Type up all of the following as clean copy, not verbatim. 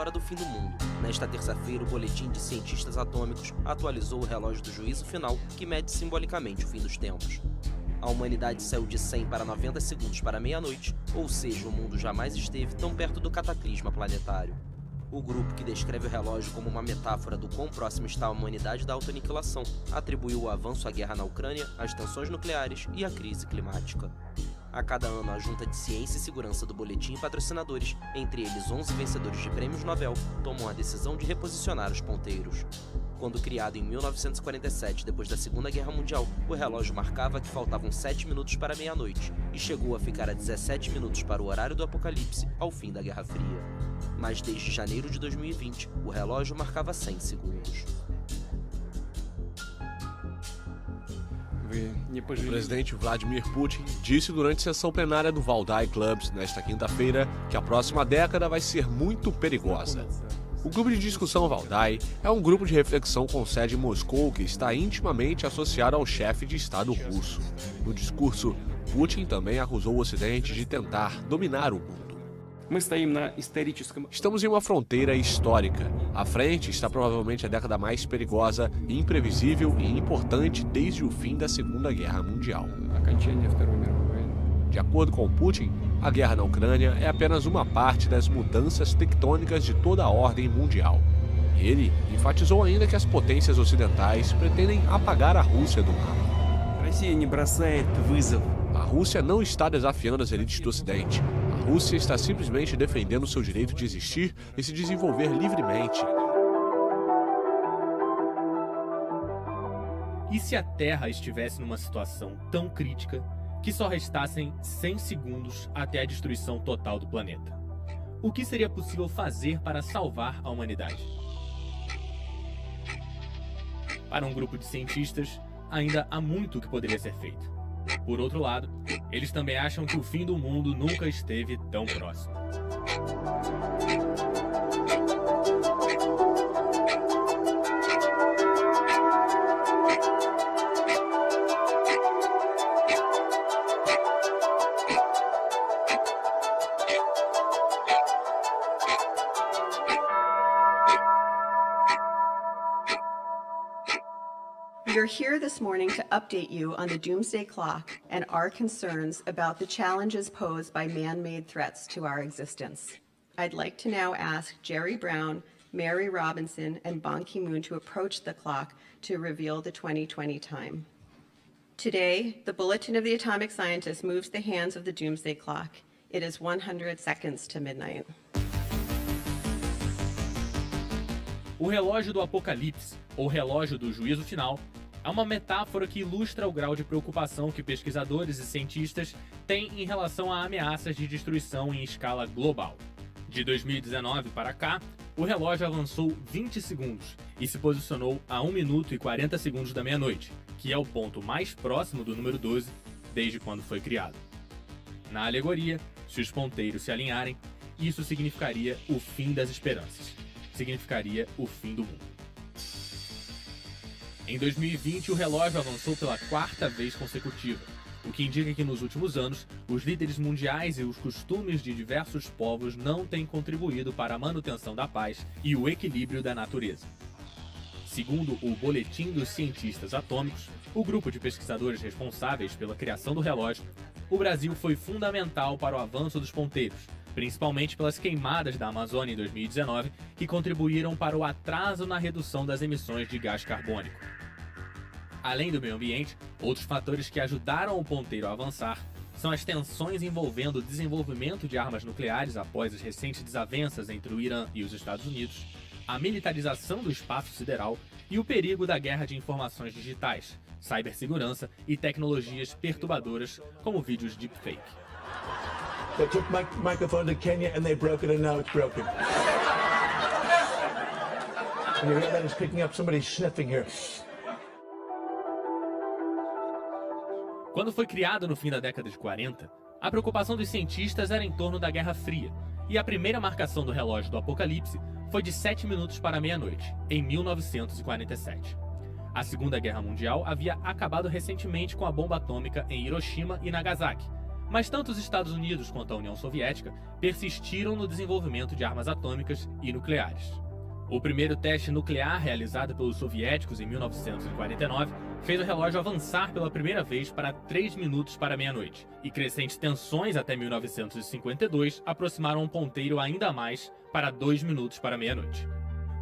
hora do fim do mundo. Nesta terça-feira, o Boletim de Cientistas Atômicos atualizou o relógio do juízo final, que mede simbolicamente o fim dos tempos. A humanidade saiu de 100 para 90 segundos para meia-noite, ou seja, o mundo jamais esteve tão perto do cataclisma planetário. O grupo, que descreve o relógio como uma metáfora do quão próxima está a humanidade da autoaniquilação, atribuiu o avanço à guerra na Ucrânia, às tensões nucleares e à crise climática. A cada ano, a Junta de Ciência e Segurança do Boletim e patrocinadores, entre eles 11 vencedores de prêmios Nobel, tomam a decisão de reposicionar os ponteiros. Quando criado em 1947, depois da Segunda Guerra Mundial, o relógio marcava que faltavam 7 minutos para meia-noite e chegou a ficar a 17 minutos para o horário do apocalipse ao fim da Guerra Fria. Mas desde janeiro de 2020, o relógio marcava 100 segundos. O presidente Vladimir Putin disse durante sessão plenária do Valdai Clubs nesta quinta-feira que a próxima década vai ser muito perigosa. O grupo de discussão Valdai é um grupo de reflexão com sede em Moscou que está intimamente associado ao chefe de Estado russo. No discurso, Putin também acusou o Ocidente de tentar dominar o mundo. Estamos em uma fronteira histórica. À frente está provavelmente a década mais perigosa, imprevisível e importante desde o fim da Segunda Guerra Mundial. De acordo com Putin, a guerra na Ucrânia é apenas uma parte das mudanças tectônicas de toda a ordem mundial. Ele enfatizou ainda que as potências ocidentais pretendem apagar a Rússia do mapa. A Rússia não está desafiando as elites do Ocidente. A Rússia está simplesmente defendendo seu direito de existir e se desenvolver livremente. E se a Terra estivesse numa situação tão crítica que só restassem 100 segundos até a destruição total do planeta? O que seria possível fazer para salvar a humanidade? Para um grupo de cientistas, ainda há muito que poderia ser feito. Por outro lado, eles também acham que o fim do mundo nunca esteve tão próximo. We are here this morning to update you on the Doomsday Clock and our concerns about the challenges posed by man-made threats to our existence. I'd like to now ask Jerry Brown, Mary Robinson, and Ban Ki-moon to approach the clock to reveal the 2020 time. Today, the Bulletin of the Atomic Scientist moves the hands of the Doomsday Clock. It is 100 seconds to midnight. O relógio do apocalipse, ou relógio do juízo final, é uma metáfora que ilustra o grau de preocupação que pesquisadores e cientistas têm em relação a ameaças de destruição em escala global. De 2019 para cá, o relógio avançou 20 segundos e se posicionou a 1 minuto e 40 segundos da meia-noite, que é o ponto mais próximo do número 12 desde quando foi criado. Na alegoria, se os ponteiros se alinharem, isso significaria o fim das esperanças. Significaria o fim do mundo. Em 2020, o relógio avançou pela 4ª vez consecutiva, o que indica que nos últimos anos, os líderes mundiais e os costumes de diversos povos não têm contribuído para a manutenção da paz e o equilíbrio da natureza. Segundo o Boletim dos Cientistas Atômicos, o grupo de pesquisadores responsáveis pela criação do relógio, o Brasil foi fundamental para o avanço dos ponteiros, principalmente pelas queimadas da Amazônia em 2019, que contribuíram para o atraso na redução das emissões de gás carbônico. Além do meio ambiente, outros fatores que ajudaram o ponteiro a avançar são as tensões envolvendo o desenvolvimento de armas nucleares após as recentes desavenças entre o Irã e os Estados Unidos, a militarização do espaço sideral e o perigo da guerra de informações digitais, cibersegurança e tecnologias perturbadoras como vídeos deepfake. They took my microphone to Kenya and they broke it and now it's broken. And you hear that? It's picking up somebody sniffing here. Quando foi criado no fim da década de 40, a preocupação dos cientistas era em torno da Guerra Fria, e a primeira marcação do relógio do apocalipse foi de 7 minutos para meia-noite, em 1947. A Segunda Guerra Mundial havia acabado recentemente com a bomba atômica em Hiroshima e Nagasaki, Mas tanto os Estados Unidos quanto a União Soviética persistiram no desenvolvimento de armas atômicas e nucleares. O primeiro teste nuclear realizado pelos soviéticos em 1949 fez o relógio avançar pela primeira vez para 3 minutos para meia-noite, e crescentes tensões até 1952 aproximaram um ponteiro ainda mais para 2 minutos para meia-noite.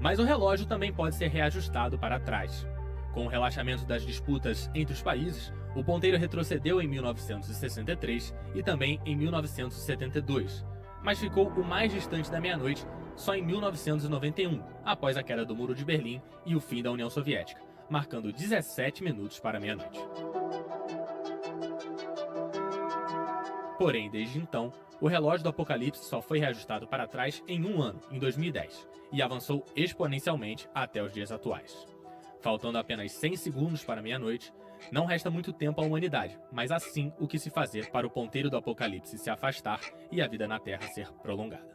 Mas o relógio também pode ser reajustado para trás. Com o relaxamento das disputas entre os países, o ponteiro retrocedeu em 1963 e também em 1972, mas ficou o mais distante da meia-noite só em 1991, após a queda do Muro de Berlim e o fim da União Soviética, marcando 17 minutos para meia-noite. Porém, desde então, o relógio do Apocalipse só foi reajustado para trás em um ano, em 2010, e avançou exponencialmente até os dias atuais. Faltando apenas 100 segundos para meia-noite, não resta muito tempo à humanidade, mas assim o que se fazer para o ponteiro do Apocalipse se afastar e a vida na Terra ser prolongada.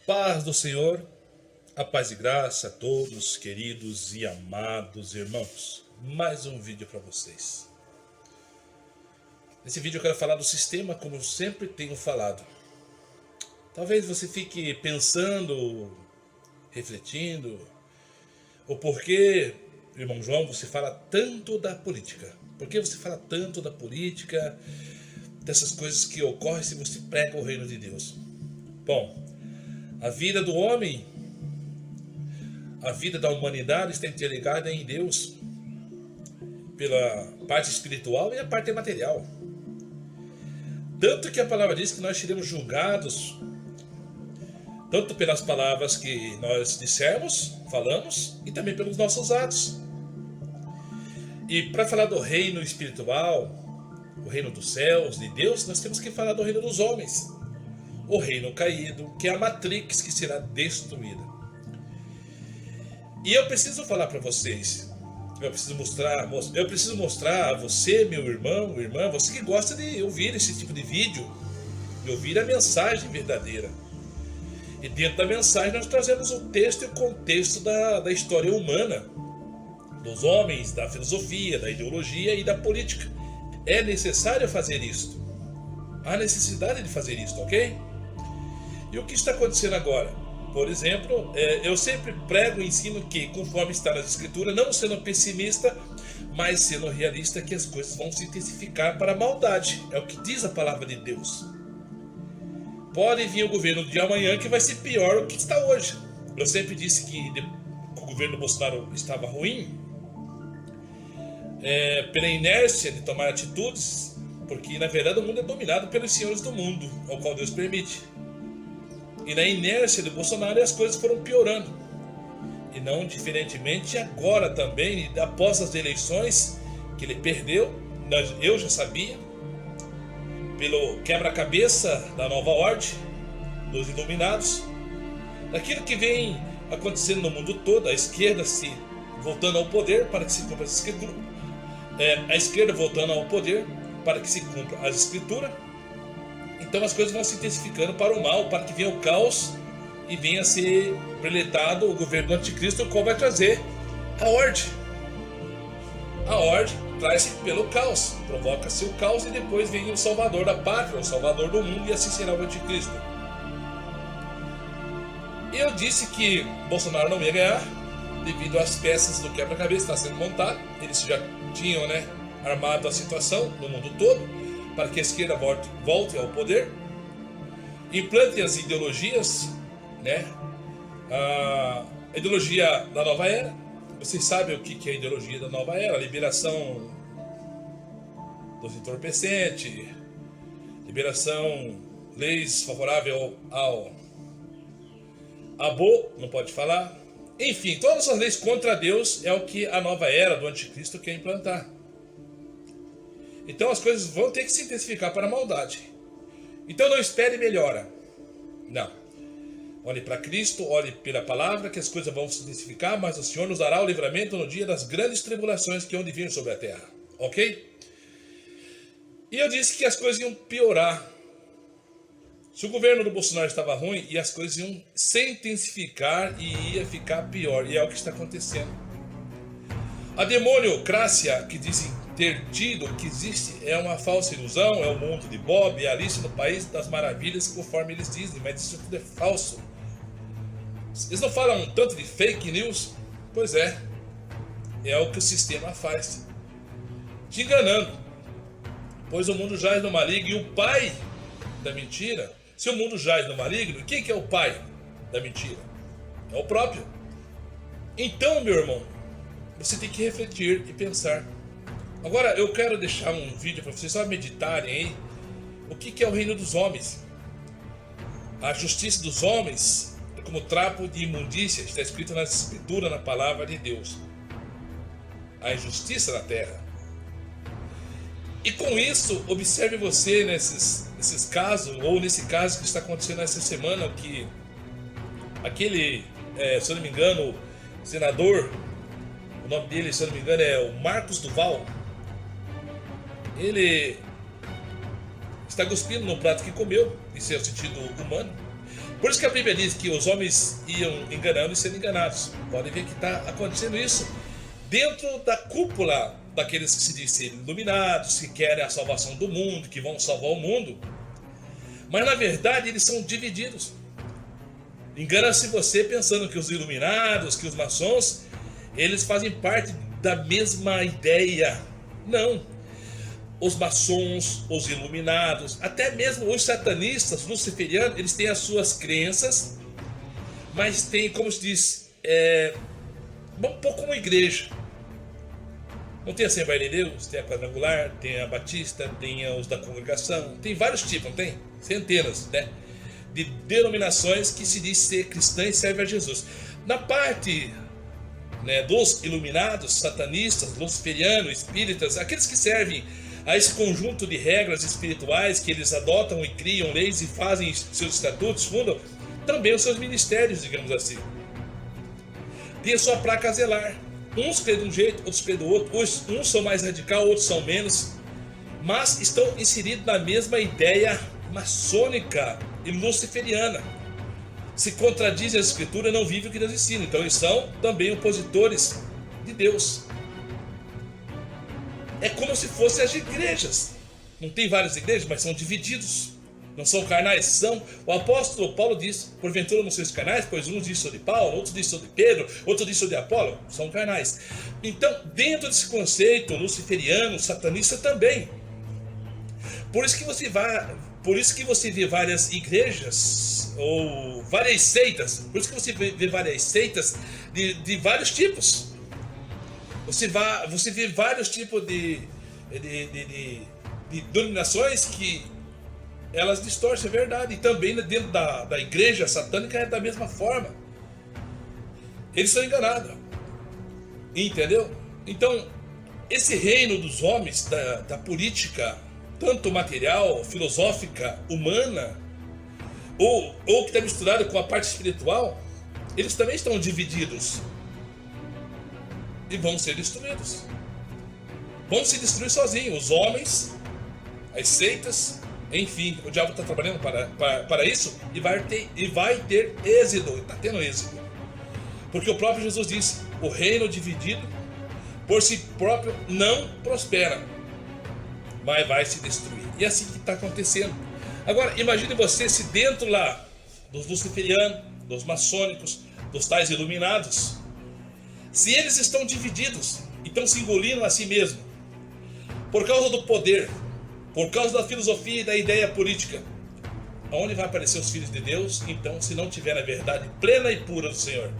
Paz do Senhor, a paz e graça a todos, queridos e amados irmãos. Mais um vídeo para vocês. Nesse vídeo eu quero falar do sistema como eu sempre tenho falado. Talvez você fique pensando, refletindo, o porquê, irmão João, você fala tanto da política. Por que você fala tanto da política, dessas coisas que ocorrem se você prega o reino de Deus? Bom, a vida do homem, a vida da humanidade está interligada em Deus pela parte espiritual e a parte material. Tanto que a palavra diz que nós seremos julgados tanto pelas palavras que nós dissemos, falamos, e também pelos nossos atos. E para falar do reino espiritual, o reino dos céus, de Deus, nós temos que falar do reino dos homens. O reino caído, que é a Matrix que será destruída. E eu preciso falar para vocês, eu preciso mostrar a você, meu irmão, irmã, você que gosta de ouvir esse tipo de vídeo, de ouvir a mensagem verdadeira. E dentro da mensagem nós trazemos o texto e o contexto da história humana, dos homens, da filosofia, da ideologia e da política. É necessário fazer isto. Há necessidade de fazer isto, ok? E o que está acontecendo agora? Por exemplo, eu sempre prego e ensino que, conforme está nas escrituras, não sendo pessimista, mas sendo realista, que as coisas vão se intensificar para a maldade. É o que diz a palavra de Deus. Pode vir o governo de amanhã que vai ser pior do que está hoje. Eu sempre disse que o governo Bolsonaro estava ruim, pela inércia de tomar atitudes, porque na verdade o mundo é dominado pelos senhores do mundo, ao qual Deus permite. E na inércia de Bolsonaro as coisas foram piorando. E não diferentemente agora também, após as eleições que ele perdeu, eu já sabia, pelo quebra-cabeça da nova ordem, dos iluminados, daquilo que vem acontecendo no mundo todo, a esquerda se voltando ao poder para que se cumpra as escrituras, a esquerda voltando ao poder para que se cumpra as escrituras. Então as coisas vão se intensificando para o mal, para que venha o caos e venha a ser preletado o governo do anticristo, o qual vai trazer a ordem. A ordem traz-se pelo caos, provoca-se o caos e depois vem o Salvador da pátria, o Salvador do mundo, e assim será o Anticristo. Eu disse que Bolsonaro não ia ganhar devido às peças do quebra-cabeça que está sendo montado. Eles já tinham, armado a situação no mundo todo para que a esquerda volte ao poder, implante as ideologias, a ideologia da nova era. Vocês sabem o que é a ideologia da nova era: a liberação dos entorpecentes, liberação, leis favoráveis ao aborto, não pode falar. Enfim, todas as leis contra Deus é o que a nova era do anticristo quer implantar. Então as coisas vão ter que se intensificar para a maldade. Então não espere melhora. Não. Olhe para Cristo, olhe pela palavra, que as coisas vão se intensificar, mas o Senhor nos dará o livramento no dia das grandes tribulações que hão de vir sobre a terra. Ok? E eu disse que as coisas iam piorar. Se o governo do Bolsonaro estava ruim, e as coisas iam se intensificar e ia ficar pior. E é o que está acontecendo. A demoniocracia que dizem ter tido, que existe, é uma falsa ilusão, é o mundo de Bob, é a Alice no País das Maravilhas, conforme eles dizem, mas isso tudo é falso. Eles não falam tanto de fake news? Pois é o que o sistema faz, te enganando, pois o mundo jaz no maligno, e o pai da mentira, se o mundo jaz no maligno, quem que é o pai da mentira? É o próprio. Então, meu irmão, você tem que refletir e pensar. Agora eu quero deixar um vídeo para vocês só meditarem aí o que é o reino dos homens. A justiça dos homens é como trapo de imundícia, está escrito na escritura, na palavra de Deus. A injustiça na terra. E com isso, observe você nesses casos, ou nesse caso que está acontecendo essa semana, que aquele, se eu não me engano, senador, o nome dele, se eu não me engano, é o Marcos Duval. Ele está cuspindo no prato que comeu, isso é o sentido humano. Por isso que a Bíblia diz que os homens iam enganando e sendo enganados. Podem ver que está acontecendo isso dentro da cúpula daqueles que se dizem iluminados, que querem a salvação do mundo, que vão salvar o mundo. Mas na verdade eles são divididos. Engana-se você pensando que os iluminados, que os maçons, eles fazem parte da mesma ideia. Não. Os maçons, os iluminados, até mesmo os satanistas, luciferianos, eles têm as suas crenças, mas tem, como se diz, um pouco como igreja. Não tem a Assembleia de Deus, tem a Quadrangular, tem a Batista, tem os da Congregação, tem vários tipos, não tem? Centenas, de denominações que se diz ser cristã e serve a Jesus. Na parte dos iluminados, satanistas, luciferianos, espíritas, aqueles que servem a esse conjunto de regras espirituais que eles adotam e criam leis e fazem seus estatutos, fundam também os seus ministérios, digamos assim. Tem a sua placa a zelar. Uns creem de um jeito, outros creem do outro. Uns são mais radical, outros são menos. Mas estão inseridos na mesma ideia maçônica e luciferiana. Se contradizem as escrituras e não vivem o que Deus ensina. Então eles são também opositores de Deus. É como se fossem as igrejas. Não tem várias igrejas, mas são divididos. Não são carnais, são. O apóstolo Paulo diz: porventura não sois carnais, pois uns dizem sou de Paulo, outros dizem sou de Pedro, outros dizem sou de Apolo. São carnais. Então, dentro desse conceito luciferiano, satanista também. Por isso que você vê várias igrejas, ou várias seitas. Por isso que você vê várias seitas de vários tipos. Você vê vários tipos de denominações que elas distorcem a verdade. E também dentro da igreja satânica é da mesma forma. Eles são enganados. Entendeu? Então, esse reino dos homens, da política, tanto material, filosófica, humana, ou que está misturado com a parte espiritual, eles também estão divididos. E vão ser destruídos. Vão se destruir sozinhos. Os homens, as seitas, enfim, o diabo está trabalhando para isso e vai ter êxito. Está tendo êxito. Porque o próprio Jesus disse: o reino dividido por si próprio não prospera, mas vai se destruir. E é assim que está acontecendo. Agora, imagine você se dentro lá dos luciferianos, dos maçônicos, dos tais iluminados, se eles estão divididos e estão se engolindo a si mesmo, por causa do poder, por causa da filosofia e da ideia política, aonde vai aparecer os filhos de Deus, então, se não tiver a verdade plena e pura do Senhor?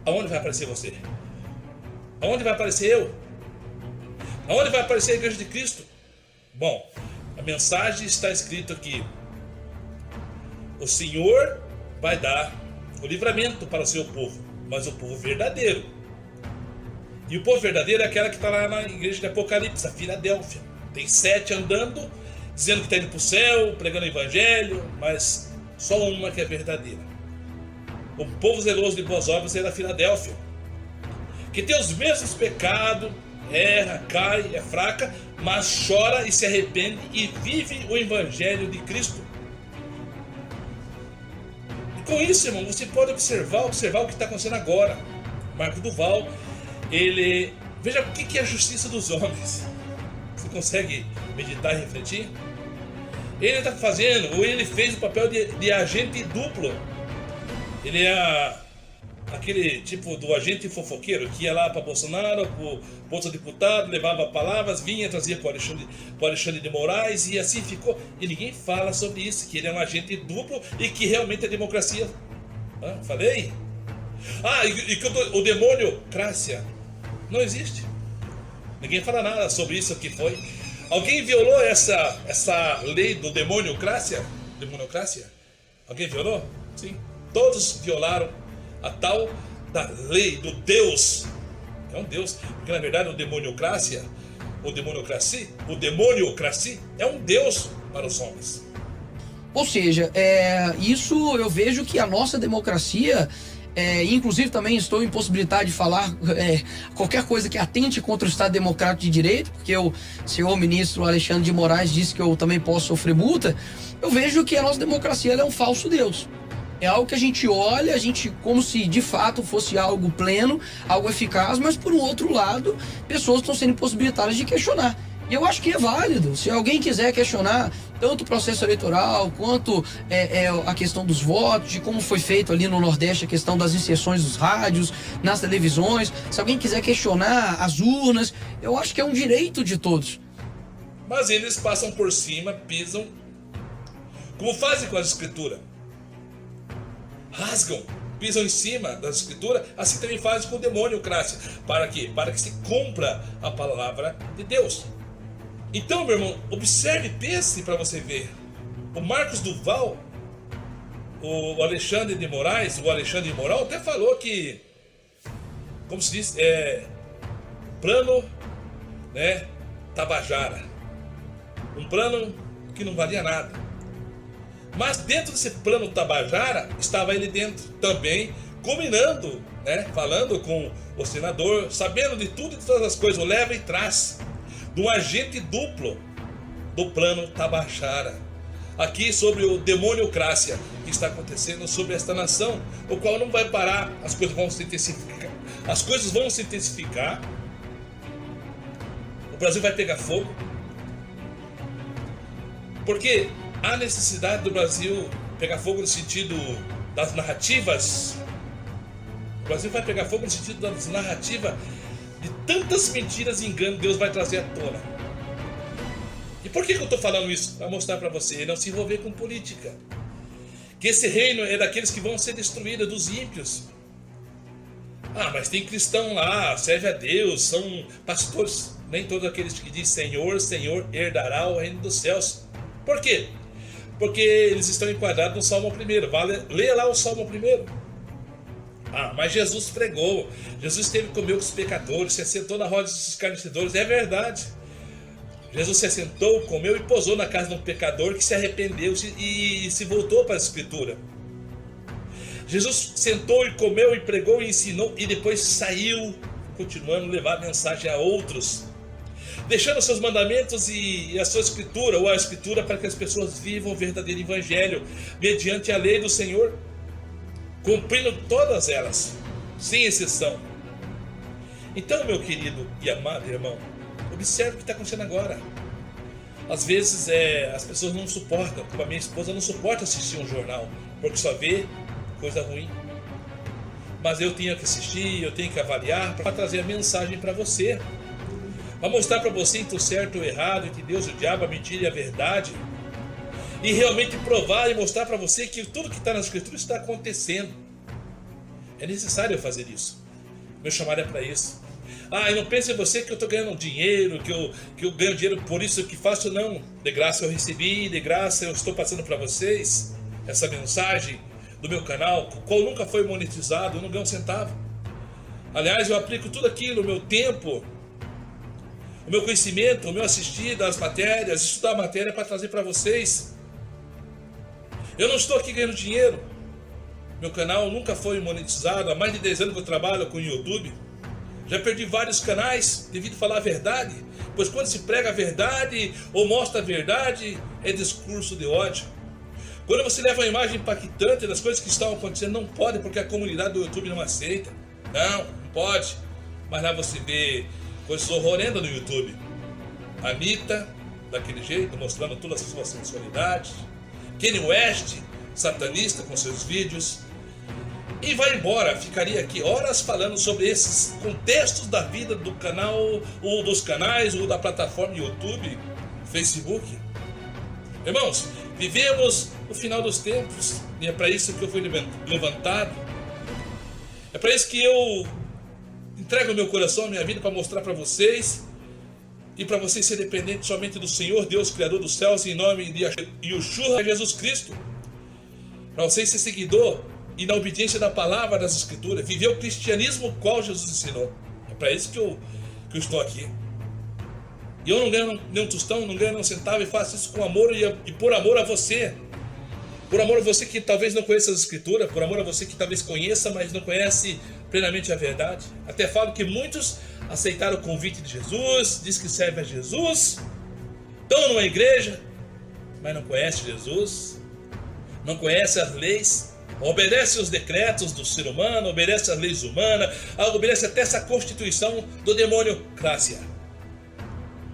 Aonde vai aparecer você? Aonde vai aparecer eu? Aonde vai aparecer a Igreja de Cristo? Bom, a mensagem está escrita aqui. O Senhor vai dar o livramento para o seu povo, mas o povo verdadeiro. E o povo verdadeiro é aquela que está lá na igreja de Apocalipse, a Filadélfia. Tem 7 andando, dizendo que está indo para o céu, pregando o evangelho, mas só uma que é verdadeira. O povo zeloso de boas obras é da Filadélfia, que tem os mesmos pecados, erra, cai, é fraca, mas chora e se arrepende e vive o evangelho de Cristo. E com isso, irmão, você pode observar o que está acontecendo agora. Marco Duval, ele... Veja o que é a justiça dos homens. Você consegue meditar e refletir? Ele está fazendo, ou ele fez o papel de agente duplo. Ele é aquele tipo do agente fofoqueiro que ia lá para Bolsonaro, para o outro deputado, levava palavras, vinha, trazia para o Alexandre de Moraes, e assim ficou. E ninguém fala sobre isso, que ele é um agente duplo e que realmente é democracia. Falei? E que o demônio Crácia não existe. Ninguém fala nada sobre isso que foi. Alguém violou essa lei do demônio Crácia? Demonocracia? Alguém violou? Sim. Todos violaram a tal da lei do Deus. É um Deus, porque na verdade o demoniocracia é um Deus para os homens. Ou seja, isso eu vejo que a nossa democracia, inclusive também estou impossibilitado de falar qualquer coisa que atente contra o Estado Democrático de Direito, porque o senhor ministro Alexandre de Moraes disse que eu também posso sofrer multa. Eu vejo que a nossa democracia é um falso Deus. É algo que a gente olha, como se de fato fosse algo pleno, algo eficaz, mas por um outro lado, pessoas estão sendo impossibilitadas de questionar. E eu acho que é válido. Se alguém quiser questionar tanto o processo eleitoral, quanto a questão dos votos, de como foi feito ali no Nordeste a questão das inserções dos rádios, nas televisões, se alguém quiser questionar as urnas, eu acho que é um direito de todos. Mas eles passam por cima, pisam, como fazem com a Escritura. Rasgam, pisam em cima da Escritura, assim também fazem com o demônio Crácia. Para quê? Para que se cumpra a palavra de Deus. Então, meu irmão, observe, pense para você ver. O Marcos Duval, o Alexandre de Moraes, o Alexandre de Moral até falou que, como se diz, plano, Tabajara. Um plano que não valia nada. Mas dentro desse plano Tabajara, estava ele dentro também, combinando, falando com o senador, sabendo de tudo e de todas as coisas, o leva e traz, de um agente duplo do plano Tabajara. Aqui sobre o demoniocracia que está acontecendo sobre esta nação, o qual não vai parar, as coisas vão se intensificar. As coisas vão se intensificar, o Brasil vai pegar fogo, porque há necessidade do Brasil pegar fogo no sentido das narrativas. O Brasil vai pegar fogo no sentido das narrativas de tantas mentiras e enganos que Deus vai trazer à tona. E por que eu estou falando isso? Para mostrar para você não se envolver com política. Que esse reino é daqueles que vão ser destruídos, dos ímpios. Mas tem cristão lá, serve a Deus, são pastores. Nem todos aqueles que dizem Senhor, Senhor, herdará o reino dos céus. Por quê? Porque eles estão enquadrados no Salmo 1. Leia lá o Salmo 1. Mas Jesus pregou. Jesus esteve comigo com os pecadores, se assentou na roda dos escarnecedores. É verdade. Jesus se assentou, comeu e posou na casa de um pecador que se arrependeu e se voltou para a Escritura. Jesus sentou e comeu e pregou e ensinou e depois saiu, continuando a levar a mensagem a outros, deixando os seus mandamentos e a sua Escritura, ou a Escritura, para que as pessoas vivam o verdadeiro Evangelho, mediante a lei do Senhor, cumprindo todas elas, sem exceção. Então, meu querido e amado irmão, observe o que está acontecendo agora. Às vezes as pessoas não suportam, como a minha esposa não suporta assistir um jornal, porque só vê coisa ruim. Mas eu tenho que assistir, eu tenho que avaliar para trazer a mensagem para você. Para mostrar para você entre o certo e o errado, entre Deus e o diabo, a mentira e a verdade. E realmente provar e mostrar para você que tudo que está na Escritura está acontecendo. É necessário eu fazer isso. Meu chamado é para isso. E não pense você que eu estou ganhando dinheiro, que eu ganho dinheiro por isso que faço, não. De graça eu recebi, de graça eu estou passando para vocês essa mensagem do meu canal, o qual nunca foi monetizado, eu não ganho um centavo. Aliás, eu aplico tudo aquilo, o meu tempo, o meu conhecimento, o meu assistir das matérias, estudar a matéria para trazer para vocês. Eu não estou aqui ganhando dinheiro. Meu canal nunca foi monetizado, há mais de 10 anos que eu trabalho com o YouTube. Já perdi vários canais devido a falar a verdade, pois quando se prega a verdade ou mostra a verdade, é discurso de ódio. Quando você leva uma imagem impactante das coisas que estão acontecendo, não pode, porque a comunidade do YouTube não aceita. Não pode. Mas lá você vê coisas horrorendas no YouTube. Anitta, daquele jeito, mostrando toda a sua sensualidade. Kanye West, satanista com seus vídeos. E vai embora, ficaria aqui horas falando sobre esses contextos da vida do canal, ou dos canais, ou da plataforma YouTube, Facebook. Irmãos, vivemos o final dos tempos, e é para isso que eu fui levantado. É para isso que eu entrego o meu coração, a minha vida, para mostrar para vocês, e para vocês serem dependentes somente do Senhor, Deus, Criador dos céus, em nome de Yeshua, Jesus Cristo. Para vocês ser seguidor e na obediência da palavra das Escrituras, viver o cristianismo qual Jesus ensinou. É para isso que eu estou aqui. E eu não ganho nem um tostão, não ganho nem um centavo, e faço isso com amor e por amor a você. Por amor a você que talvez não conheça as Escrituras, por amor a você que talvez conheça, mas não conhece plenamente a verdade. Até falo que muitos aceitaram o convite de Jesus, diz que serve a Jesus, estão numa igreja, mas não conhece Jesus, não conhece as leis, obedece os decretos do ser humano, obedece às leis humanas, obedece até essa constituição do demônio Crácia,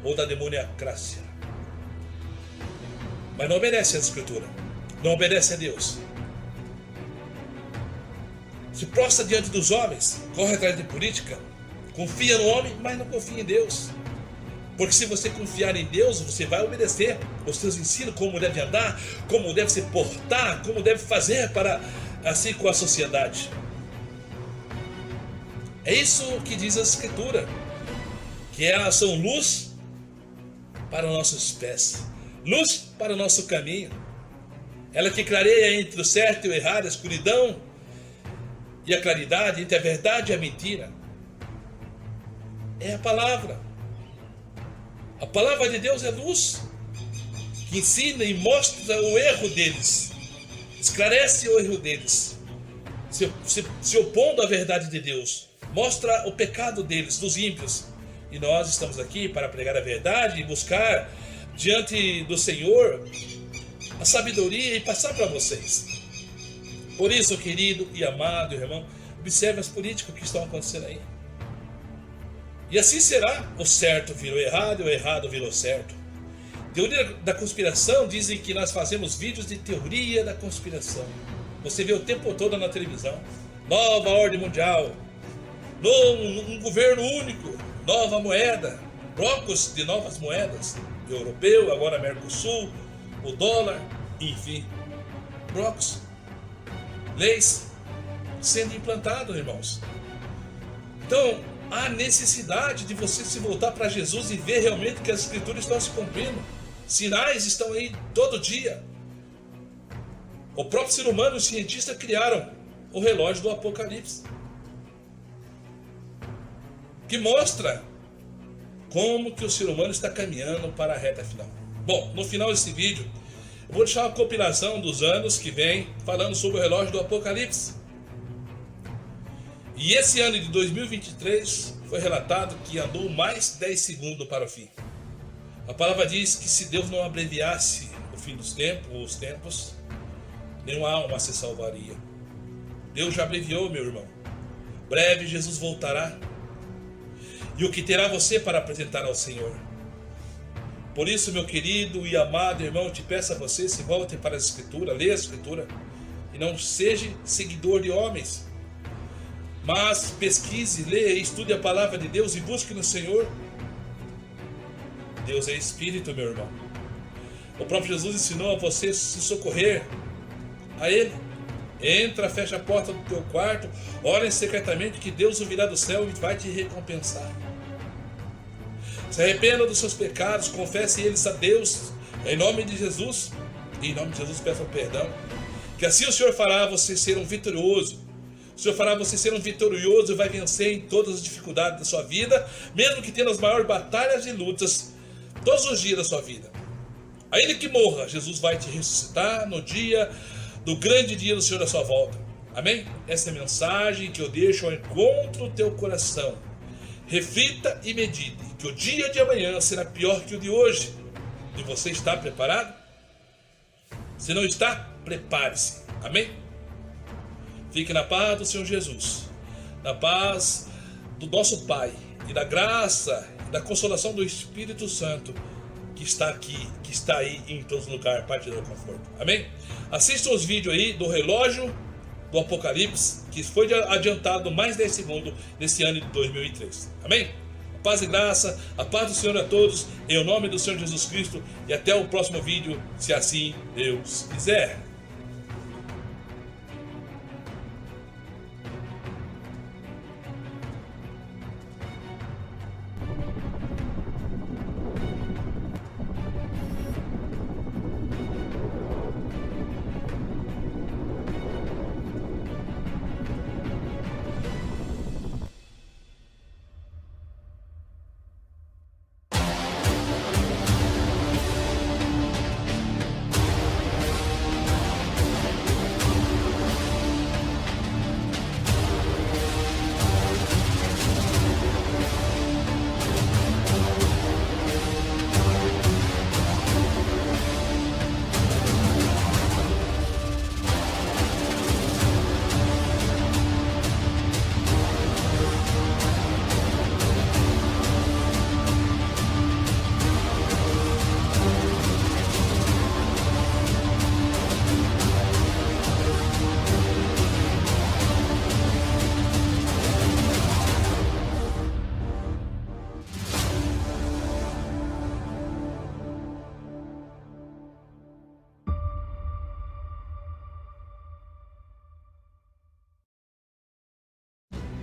ou da demônia Crácia. Mas não obedece às Escrituras, não obedece a Deus. Se prostra diante dos homens, corre atrás de política, confia no homem, mas não confia em Deus. Porque se você confiar em Deus, você vai obedecer os seus ensinos, como deve andar, como deve se portar, como deve fazer para assim com a sociedade. É isso que diz a Escritura, que elas são luz para nossos pés, luz para o nosso caminho. Ela que clareia entre o certo e o errado, a escuridão e a claridade, entre a verdade e a mentira. É a palavra. A palavra de Deus é luz, que ensina e mostra o erro deles, esclarece o erro deles, se opondo à verdade de Deus, mostra o pecado deles, dos ímpios. E nós estamos aqui para pregar a verdade e buscar diante do Senhor a sabedoria e passar para vocês. Por isso, querido e amado irmão, observe as políticas que estão acontecendo aí. E assim será, o certo virou errado, o errado virou certo. Teoria da conspiração, dizem que nós fazemos vídeos de teoria da conspiração. Você vê o tempo todo na televisão. Nova ordem mundial, um governo único, nova moeda, blocos de novas moedas, o europeu, agora Mercosul, o dólar, enfim, blocos, leis sendo implantados, irmãos. Então, há necessidade de você se voltar para Jesus e ver realmente que as Escrituras estão se cumprindo. Sinais estão aí todo dia. O próprio ser humano e os cientistas criaram o relógio do Apocalipse, que mostra como que o ser humano está caminhando para a reta final. Bom, no final desse vídeo, eu vou deixar uma compilação dos anos que vem falando sobre o relógio do Apocalipse. E esse ano de 2023 foi relatado que andou mais 10 segundos para o fim. A palavra diz que se Deus não abreviasse o fim dos tempos, os tempos, nenhuma alma se salvaria. Deus já abreviou, meu irmão. Breve Jesus voltará. e o que terá você para apresentar ao Senhor. Por isso, meu querido e amado irmão, eu te peço a você, se volte para a Escritura, leia a Escritura, e não seja seguidor de homens, mas pesquise, leia e estude a palavra de Deus e busque no Senhor. Deus é Espírito, meu irmão. O próprio Jesus ensinou a você se socorrer a Ele. Entra, fecha a porta do teu quarto, ore secretamente que Deus o virá do céu e vai te recompensar. Se arrependa dos seus pecados, confesse eles a Deus, em nome de Jesus. E em nome de Jesus peça perdão. Que assim o Senhor fará você ser um vitorioso. O Senhor fará você ser um vitorioso e vai vencer em todas as dificuldades da sua vida, mesmo que tenha as maiores batalhas e lutas todos os dias da sua vida. Ainda que morra, Jesus vai te ressuscitar no dia do grande dia do Senhor da sua volta. Amém? Essa é a mensagem que eu deixo ao encontro do teu coração. Reflita e medite que o dia de amanhã será pior que o de hoje. E você está preparado? Se não está, prepare-se. Amém? Fique na paz do Senhor Jesus, na paz do nosso Pai e da graça e da consolação do Espírito Santo que está aqui, que está aí em todos os lugares, parte do conforto. Amém? Assista os vídeos aí do relógio do Apocalipse, que foi adiantado mais 10 segundos nesse ano de 2003. Amém? A paz e graça, a paz do Senhor a todos, em nome do Senhor Jesus Cristo, e até o próximo vídeo, se assim Deus quiser.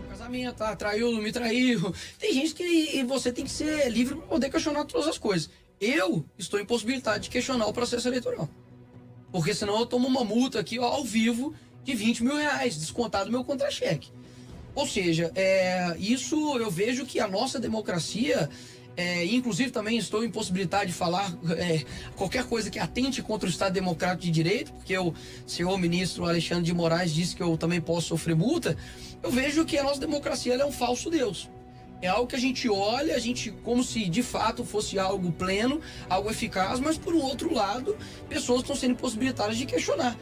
Casamento, traiu, não me traiu. Tem gente que você tem que ser livre para poder questionar todas as coisas. Eu estou impossibilitado de questionar o processo eleitoral. Porque senão eu tomo uma multa aqui ao vivo de 20 mil reais, descontado do meu contra-cheque. Ou seja, isso eu vejo que a nossa democracia, inclusive também estou impossibilitado de falar qualquer coisa que atente contra o Estado Democrático de Direito, porque o senhor ministro Alexandre de Moraes disse que eu também posso sofrer multa. Eu vejo que a nossa democracia ela é um falso Deus. É algo que a gente olha, como se de fato fosse algo pleno, algo eficaz, mas por um outro lado, pessoas estão sendo impossibilitadas de questionar.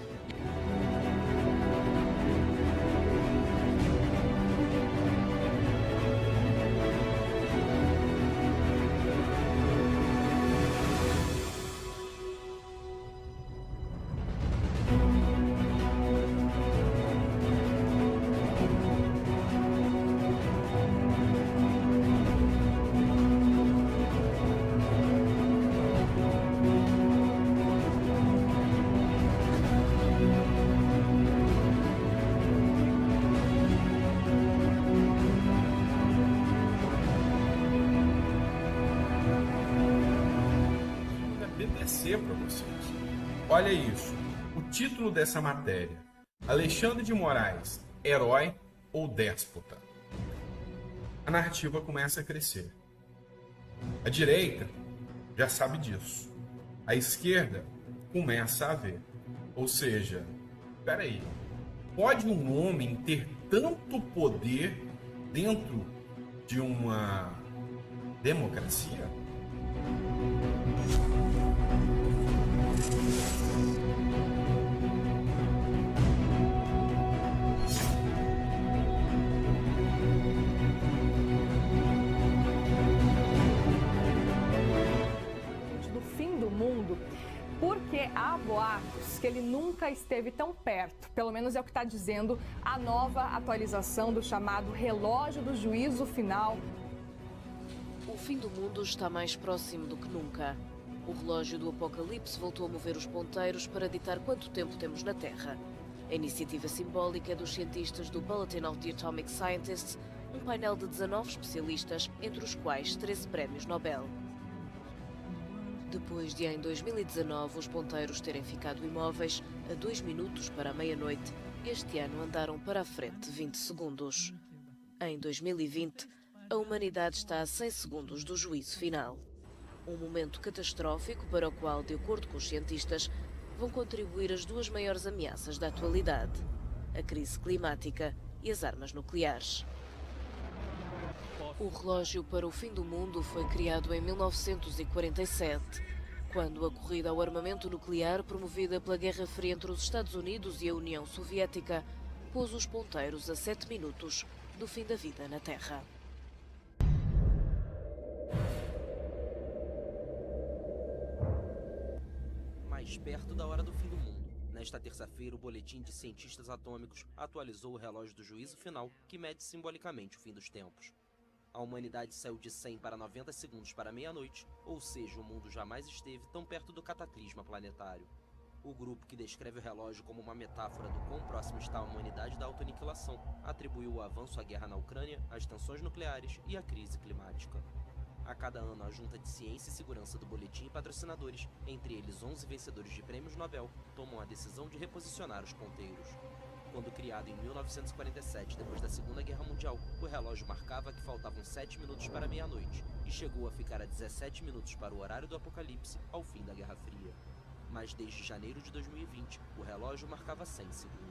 Para vocês. Olha isso, o título dessa matéria: Alexandre de Moraes, herói ou déspota? A narrativa começa a crescer. A direita já sabe disso. A esquerda começa a ver. Ou seja, peraí, pode um homem ter tanto poder dentro de uma democracia? que ele nunca esteve tão perto. Pelo menos é o que está dizendo a nova atualização do chamado relógio do juízo final. O fim do mundo está mais próximo do que nunca. O relógio do apocalipse voltou a mover os ponteiros para ditar quanto tempo temos na Terra. A iniciativa simbólica é dos cientistas do Bulletin of the Atomic Scientists, um painel de 19 especialistas, entre os quais 13 prémios Nobel. Depois de, em 2019, os ponteiros terem ficado imóveis a 2 minutos para a meia-noite, este ano andaram para a frente 20 segundos. Em 2020, a humanidade está a 100 segundos do juízo final. Um momento catastrófico para o qual, de acordo com os cientistas, vão contribuir as duas maiores ameaças da atualidade: a crise climática e as armas nucleares. O relógio para o fim do mundo foi criado em 1947, quando a corrida ao armamento nuclear, promovida pela Guerra Fria entre os Estados Unidos e a União Soviética, pôs os ponteiros a 7 minutos do fim da vida na Terra. Mais perto da hora do fim do mundo. Nesta terça-feira, o Boletim de Cientistas Atômicos atualizou o relógio do juízo final, que mede simbolicamente o fim dos tempos. A humanidade saiu de 100 para 90 segundos para meia-noite, ou seja, o mundo jamais esteve tão perto do cataclisma planetário. O grupo, que descreve o relógio como uma metáfora do quão próximo está a humanidade da autoaniquilação, atribuiu o avanço à guerra na Ucrânia, às tensões nucleares e à crise climática. A cada ano, a Junta de Ciência e Segurança do Boletim e patrocinadores, entre eles 11 vencedores de prêmios Nobel, tomam a decisão de reposicionar os ponteiros. Quando criado em 1947, depois da Segunda Guerra Mundial, o relógio marcava que faltavam 7 minutos para meia-noite e chegou a ficar a 17 minutos para o horário do apocalipse ao fim da Guerra Fria. Mas desde janeiro de 2020, o relógio marcava 100 segundos.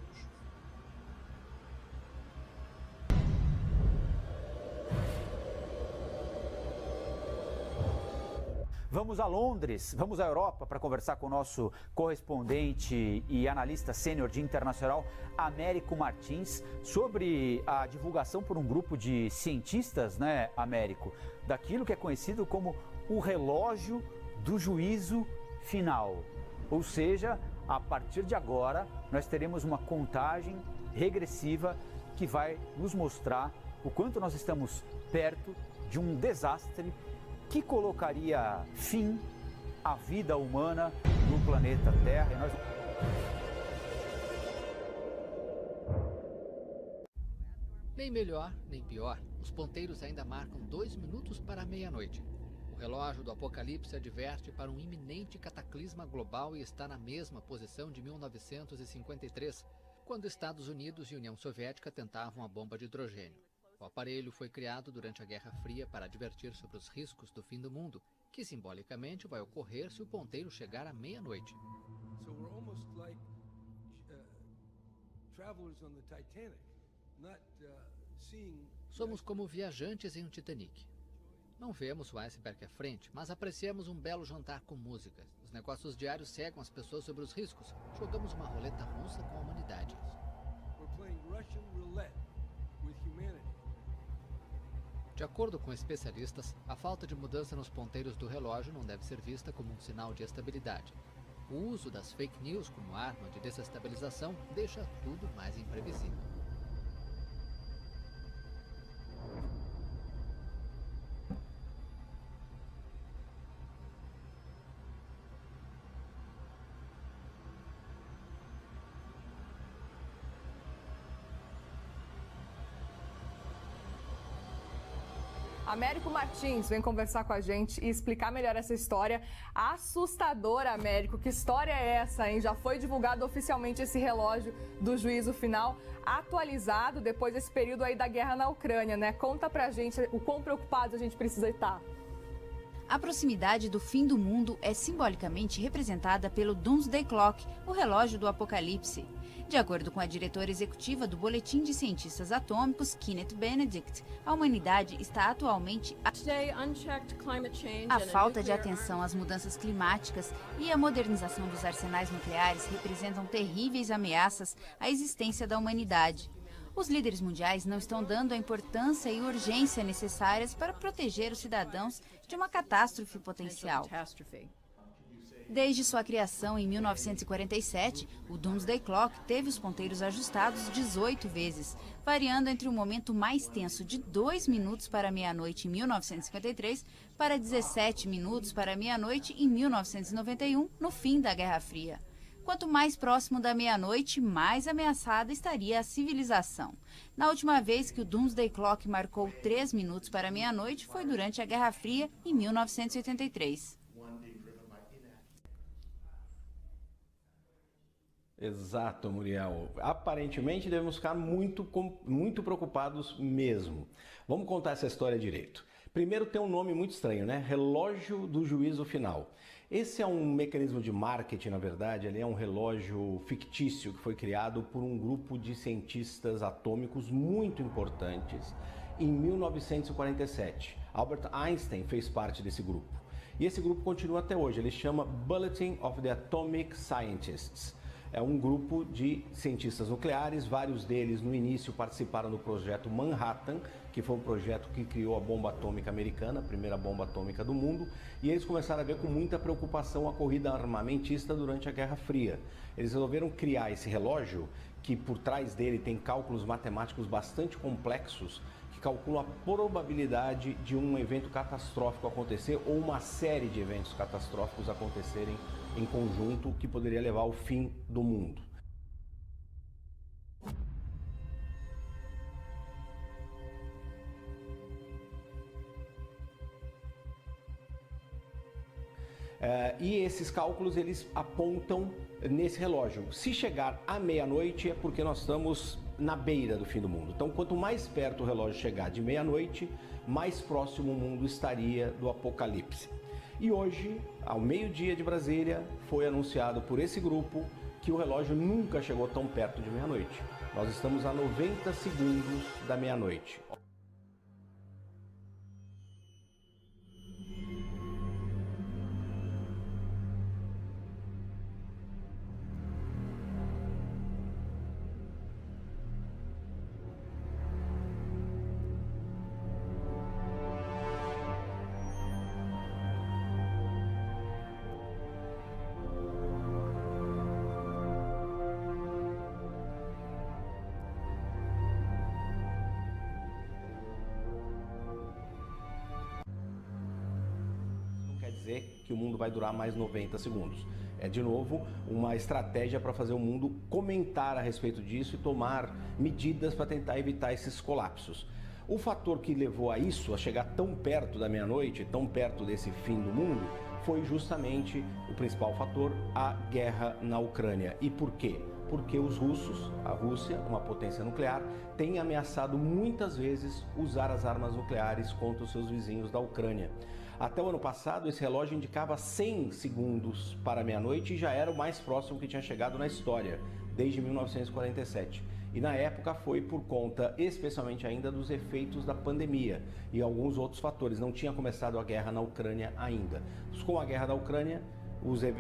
Vamos a Londres, vamos à Europa para conversar com o nosso correspondente e analista sênior de internacional, Américo Martins, sobre a divulgação por um grupo de cientistas, né, Américo, daquilo que é conhecido como o relógio do juízo final. Ou seja, a partir de agora, nós teremos uma contagem regressiva que vai nos mostrar o quanto nós estamos perto de um desastre que colocaria fim à vida humana no planeta Terra. E nós... Nem melhor, nem pior. Os ponteiros ainda marcam 2 minutos para a meia-noite. O relógio do apocalipse adverte para um iminente cataclisma global e está na mesma posição de 1953, quando Estados Unidos e União Soviética tentavam a bomba de hidrogênio. O aparelho foi criado durante a Guerra Fria para advertir sobre os riscos do fim do mundo, que simbolicamente vai ocorrer se o ponteiro chegar à meia-noite. Somos como viajantes em um Titanic. Não vemos o iceberg à frente, mas apreciamos um belo jantar com música. Os negócios diários cegam as pessoas sobre os riscos. Jogamos uma roleta russa com a humanidade. De acordo com especialistas, a falta de mudança nos ponteiros do relógio não deve ser vista como um sinal de estabilidade. O uso das fake news como arma de desestabilização deixa tudo mais imprevisível. Américo Martins vem conversar com a gente e explicar melhor essa história assustadora, Américo. Que história é essa, hein? Já foi divulgado oficialmente esse relógio do juízo final, atualizado depois desse período aí da guerra na Ucrânia, né? Conta pra gente o quão preocupados a gente precisa estar. A proximidade do fim do mundo é simbolicamente representada pelo Doomsday Clock, o relógio do apocalipse. De acordo com a diretora executiva do Boletim de Cientistas Atômicos, Kenneth Benedict, a humanidade está atualmente... A falta de atenção às mudanças climáticas e a modernização dos arsenais nucleares representam terríveis ameaças à existência da humanidade. Os líderes mundiais não estão dando a importância e urgência necessárias para proteger os cidadãos de uma catástrofe potencial. Desde sua criação em 1947, o Doomsday Clock teve os ponteiros ajustados 18 vezes, variando entre o momento mais tenso de 2 minutos para meia-noite em 1953 para 17 minutos para meia-noite em 1991, no fim da Guerra Fria. Quanto mais próximo da meia-noite, mais ameaçada estaria a civilização. Na última vez que o Doomsday Clock marcou 3 minutos para meia-noite foi durante a Guerra Fria, em 1983. Exato, Muriel. Aparentemente devemos ficar muito preocupados mesmo. Vamos contar essa história direito. Primeiro, tem um nome muito estranho, né? Relógio do juízo final. Esse é um mecanismo de marketing, na verdade. Ele é um relógio fictício que foi criado por um grupo de cientistas atômicos muito importantes em 1947. Albert Einstein fez parte desse grupo. E esse grupo continua até hoje. Ele chama Bulletin of the Atomic Scientists. É um grupo de cientistas nucleares, vários deles no início participaram do projeto Manhattan, que foi um projeto que criou a bomba atômica americana, a primeira bomba atômica do mundo, e eles começaram a ver com muita preocupação a corrida armamentista durante a Guerra Fria. Eles resolveram criar esse relógio, que por trás dele tem cálculos matemáticos bastante complexos, que calculam a probabilidade de um evento catastrófico acontecer ou uma série de eventos catastróficos acontecerem em conjunto, que poderia levar ao fim do mundo. E esses cálculos eles apontam nesse relógio. Se chegar à meia-noite é porque nós estamos na beira do fim do mundo. Então, quanto mais perto o relógio chegar de meia-noite, mais próximo o mundo estaria do apocalipse. E hoje, ao meio-dia de Brasília, foi anunciado por esse grupo que o relógio nunca chegou tão perto de meia-noite. Nós estamos a 90 segundos da meia-noite. Que o mundo vai durar mais 90 segundos. É, de novo, uma estratégia para fazer o mundo comentar a respeito disso e tomar medidas para tentar evitar esses colapsos. O fator que levou a isso, a chegar tão perto da meia-noite, tão perto desse fim do mundo, foi justamente o principal fator, a guerra na Ucrânia. E por quê? Porque os russos, a Rússia, uma potência nuclear, tem ameaçado muitas vezes usar as armas nucleares contra os seus vizinhos da Ucrânia. Até o ano passado, esse relógio indicava 100 segundos para meia-noite e já era o mais próximo que tinha chegado na história, desde 1947. E na época foi por conta, especialmente ainda, dos efeitos da pandemia e alguns outros fatores. Não tinha começado a guerra na Ucrânia ainda. Com a guerra da Ucrânia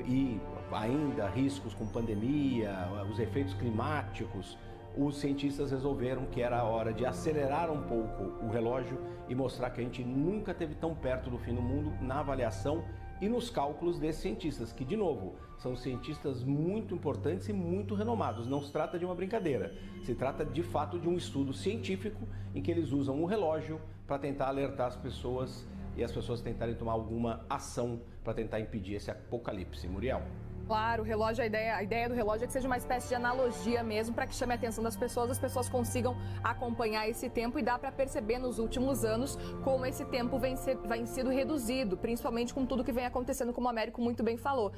e ainda riscos com pandemia, os efeitos climáticos, os cientistas resolveram que era a hora de acelerar um pouco o relógio e mostrar que a gente nunca esteve tão perto do fim do mundo na avaliação e nos cálculos desses cientistas, que, de novo, são cientistas muito importantes e muito renomados. Não se trata de uma brincadeira, se trata de fato de um estudo científico em que eles usam o relógio para tentar alertar as pessoas e as pessoas tentarem tomar alguma ação para tentar impedir esse apocalipse. Muriel? Claro, o relógio, a ideia do relógio é que seja uma espécie de analogia mesmo, para que chame a atenção das pessoas, as pessoas consigam acompanhar esse tempo, e dá para perceber nos últimos anos como esse tempo vem sendo reduzido, principalmente com tudo que vem acontecendo, como o Américo muito bem falou.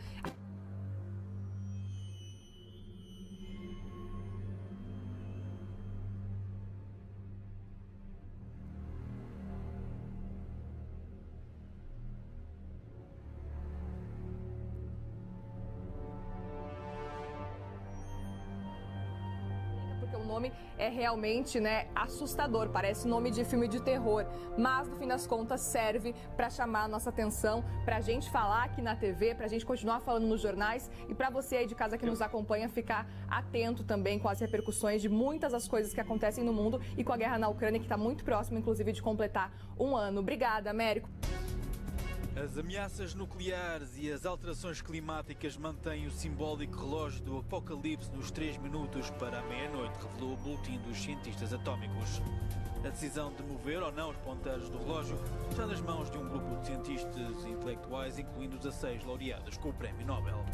O nome é realmente, assustador, parece nome de filme de terror, mas no fim das contas serve para chamar a nossa atenção, para a gente falar aqui na TV, para a gente continuar falando nos jornais e para você aí de casa que nos acompanha ficar atento também com as repercussões de muitas das coisas que acontecem no mundo e com a guerra na Ucrânia, que está muito próxima, inclusive, de completar um ano. Obrigada, Américo. As ameaças nucleares e as alterações climáticas mantêm o simbólico relógio do apocalipse nos 3 minutos para a meia-noite, revelou o Boletim dos Cientistas Atómicos. A decisão de mover ou não os ponteiros do relógio está nas mãos de um grupo de cientistas intelectuais, incluindo 16 laureados com o Prémio Nobel.